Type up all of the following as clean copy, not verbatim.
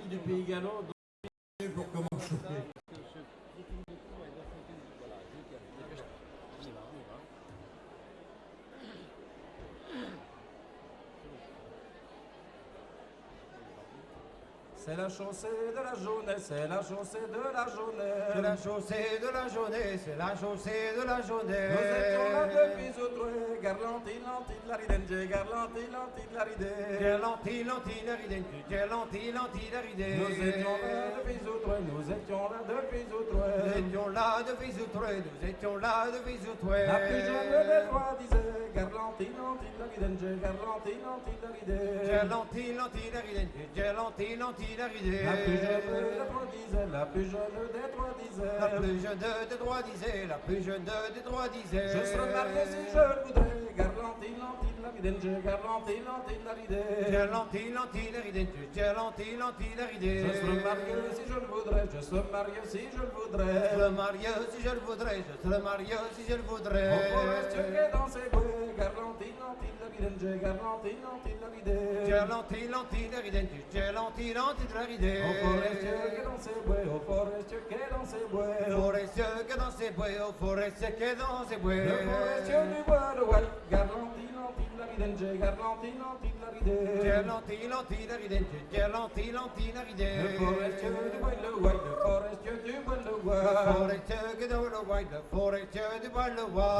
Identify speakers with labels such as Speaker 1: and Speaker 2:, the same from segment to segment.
Speaker 1: partie du pays gallo.
Speaker 2: Pour commencer.
Speaker 1: C'est la chaussée de la journée, c'est la chaussée de la journée.
Speaker 3: C'est la chaussée de la journée, c'est la chaussée de la journée.
Speaker 1: Nous étions là depuis outre, garlanti, lanti de la ridente, garlanti, lanti de la ridée.
Speaker 3: Gerlanti, lanti, la ridente, gerlanti, lanti, la ridée.
Speaker 1: Nous étions là depuis outre, nous étions là depuis outre.
Speaker 3: Nous étions là depuis outre, nous étions là depuis outre.
Speaker 1: La plus jeune des trois disait, garlanti, lanti de la ridente, garlanti, lanti de la ridée.
Speaker 3: Gerlanti, lanti, la ridente, gerlanti, lanti, la ridée.
Speaker 1: La plus jeune des trois disait, la plus jeune des trois disait.
Speaker 3: La plus jeune des trois disait, la plus jeune des trois disait.
Speaker 1: Je serais marié si je le voudrais, garlanti, lanti de la ridente, garlanti, lanti de la ridée.
Speaker 3: Gerlanti, lanti, la ridente, gerlanti, lanti, la ridée.
Speaker 1: Je serais marié si je le voudrais, je serais marié si je le voudrais.
Speaker 3: Je serais marié si je le voudrais, je serais marié si je le voudrais.
Speaker 1: Au forestier qui est dans ses bois, garlanti, lanti de la ridente, garlanti, lanti de la ridée.
Speaker 3: Gerlanti, lanti, la ridente, gerlanti, lanti, de la ridée.
Speaker 1: Au forestier qui est dans ses bois, au forestier qui est dans ses bois.
Speaker 3: Forestier que dans ses bois, au forestier que dans ses bois.
Speaker 1: Le forestier du bois de Wall, garlanti, lanti de la ridente, garlanti, lanti de la ridée.
Speaker 3: Gerlanti, lanti, la ridente, gerlanti, lanti, la ridée.
Speaker 1: Le forestier du bois de Wall, le forestier du bois de Wall.
Speaker 3: Forestier que dans le white, le forestier du bois le
Speaker 1: Et on a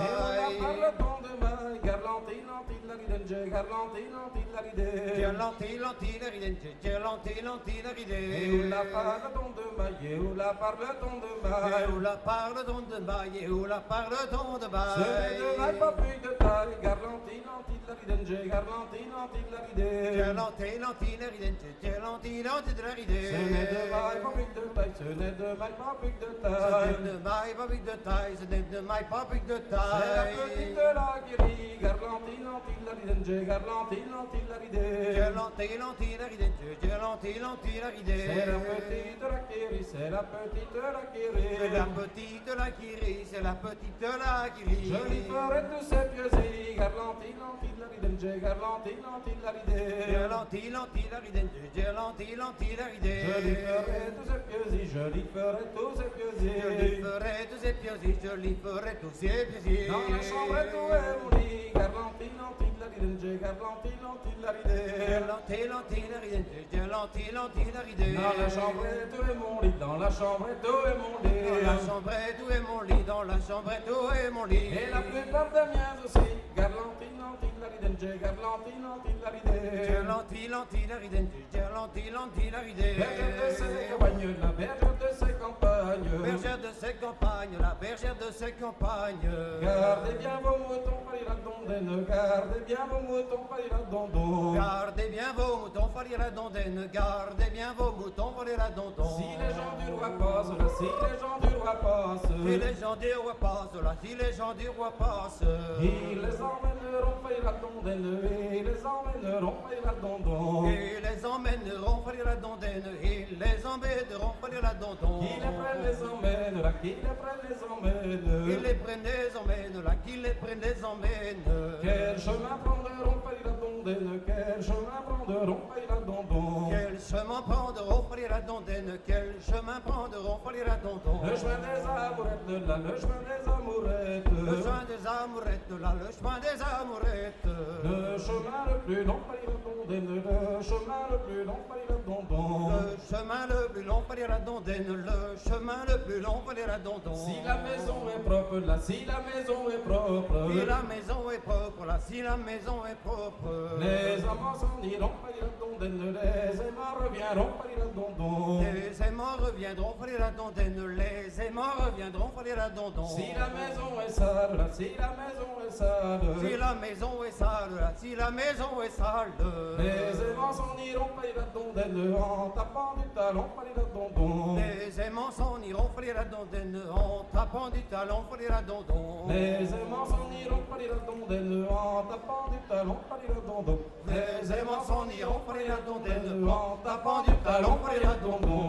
Speaker 3: white.
Speaker 1: parle ton de maille, garlanti, lanti de la ridente, garlanti, lanti de la ridée.
Speaker 3: Gerlanti, lanti, la ridente, gerlanti, lanti, la ridée.
Speaker 1: Et où la parle ton de maille, et où la parle ton de
Speaker 3: Et
Speaker 1: maille.
Speaker 3: où la parle don de bail, et où la parle don de
Speaker 1: Ce n'est de maille
Speaker 3: bail.
Speaker 1: pas plus de taille, garlanti, lanti de la ridente, garlanti, lanti de la ridée.
Speaker 3: Gerlanti, lanti, la ridente, gerlanti, lanti, de la ridée.
Speaker 1: Ce n'est de maille pas plus de taille, ce n'est de maille pas plus de
Speaker 3: Ce
Speaker 1: taille.
Speaker 3: n'est de maille pas pique de taille, ce n'est de maille pas pique de
Speaker 1: C'est la
Speaker 3: taille.
Speaker 1: petite de la guérie, garlanti, lanti de la ridente, garlanti, lanti de la ridée.
Speaker 3: Gerlanti, lanti, la ridente, gerlanti, lanti, la ridée.
Speaker 1: C'est la petite de la guérie, c'est la petite de la guérie.
Speaker 3: C'est la petite la qui rit, c'est la petite la qui rit.
Speaker 1: Je lui ferai tous ces pieusis, garlanti, lanti de la ridente, garlanti, lanti de la ridée.
Speaker 3: Gerlanti, lanti, la ridente, gerlanti, lanti, la ridée.
Speaker 1: Je lui ferai tous ces pieusis, je lui ferai tous ces
Speaker 3: Je lui
Speaker 1: pieusis.
Speaker 3: ferai tous ces pieusis, je lui ferai tous ces pieusis.
Speaker 1: Dans la chambre tout est mon lit, garlanti, lanti de la ridente, garlanti, lanti de la ridée.
Speaker 3: Gerlanti, lanti, la ridente, gerlanti, lanti, la ridée.
Speaker 1: Dans la chambre tout est mon lit, dans la chambre tout est mon lit.
Speaker 3: Dans la chambre tout est mon lit, dans la chambre tout est mon lit.
Speaker 1: Et la plupart des miens aussi, garlanti, lanti de la ridente, garlanti, lanti de la ridée.
Speaker 3: Gerlanti, lanti, la ridente, gerlanti, lanti, la ridée.
Speaker 1: Bergère de ses campagnes, la bergère de ses campagnes.
Speaker 3: Bergère de ses campagnes, la bergère de ses campagnes.
Speaker 1: Gardez bien vos moutons, fallait la dondaine. Gardez bien vos moutons, fallait la dondo.
Speaker 3: Gardez bien vos moutons, fallait la dondaine. Gardez bien vos moutons, fallait la dondon.
Speaker 1: Si les gens du roi passent, là, si les gens du roi passent,
Speaker 3: Si les gens du roi passent, là, si les gens du roi passent.
Speaker 1: ils les emmèneront, fallait la dondaine. Ils les emmèneront, fallait la dondon.
Speaker 3: Ils les emmèneront, fallait la dondaine. Ils les emmèneront, fallait la dondon.
Speaker 1: Qui les prennent, les emmène, là, qui les prennent, les emmène.
Speaker 3: Qui les prennent, les emmène, là, qui les prennent, les emmène.
Speaker 1: Quel chemin prendront, fallait la dondaine. Quel chemin prendront, fallait la dondon.
Speaker 3: Quel chemin prendront, fallait la dondaine. Quel chemin prendront, fallait la dondon.
Speaker 1: Le chemin des amourettes, là, le chemin des amourettes.
Speaker 3: Le chemin des amourettes, là, le chemin des amourettes.
Speaker 1: Le chemin le plus long, fallait la dondaine. Le chemin le plus long, fallait la dondon.
Speaker 3: Le chemin le plus long, fallait la dondaine. Le chemin le plus long, fallait la dondon.
Speaker 1: Si la maison est propre, là, si la maison est propre.
Speaker 3: Si la maison est propre, là, si la maison est propre.
Speaker 1: Les amants s'en iront, fallait la dondaine. Les aimants reviendront, fallait la dondon.
Speaker 3: Les aimants reviendront, fallait la dondaine. Les aimants reviendront, fallait la dondon.
Speaker 1: Si la maison est sale, là, si la maison est sale.
Speaker 3: Si la maison est sale, là, si la maison est sale.
Speaker 1: Les aimants s'en iront, fallait la dondaine. En tapant du talon, fallait la dondon.
Speaker 3: Les aimants s'en iront, fallait la dondaine. En tapant du talon, fallait la dondon.
Speaker 1: Les aimants s'en iront, fallait la dondaine. En tapant du talon, fallait la dondon.
Speaker 3: Les aimants s'en iront, fallait la dondaine. En tapant du talon, fallait la dondon.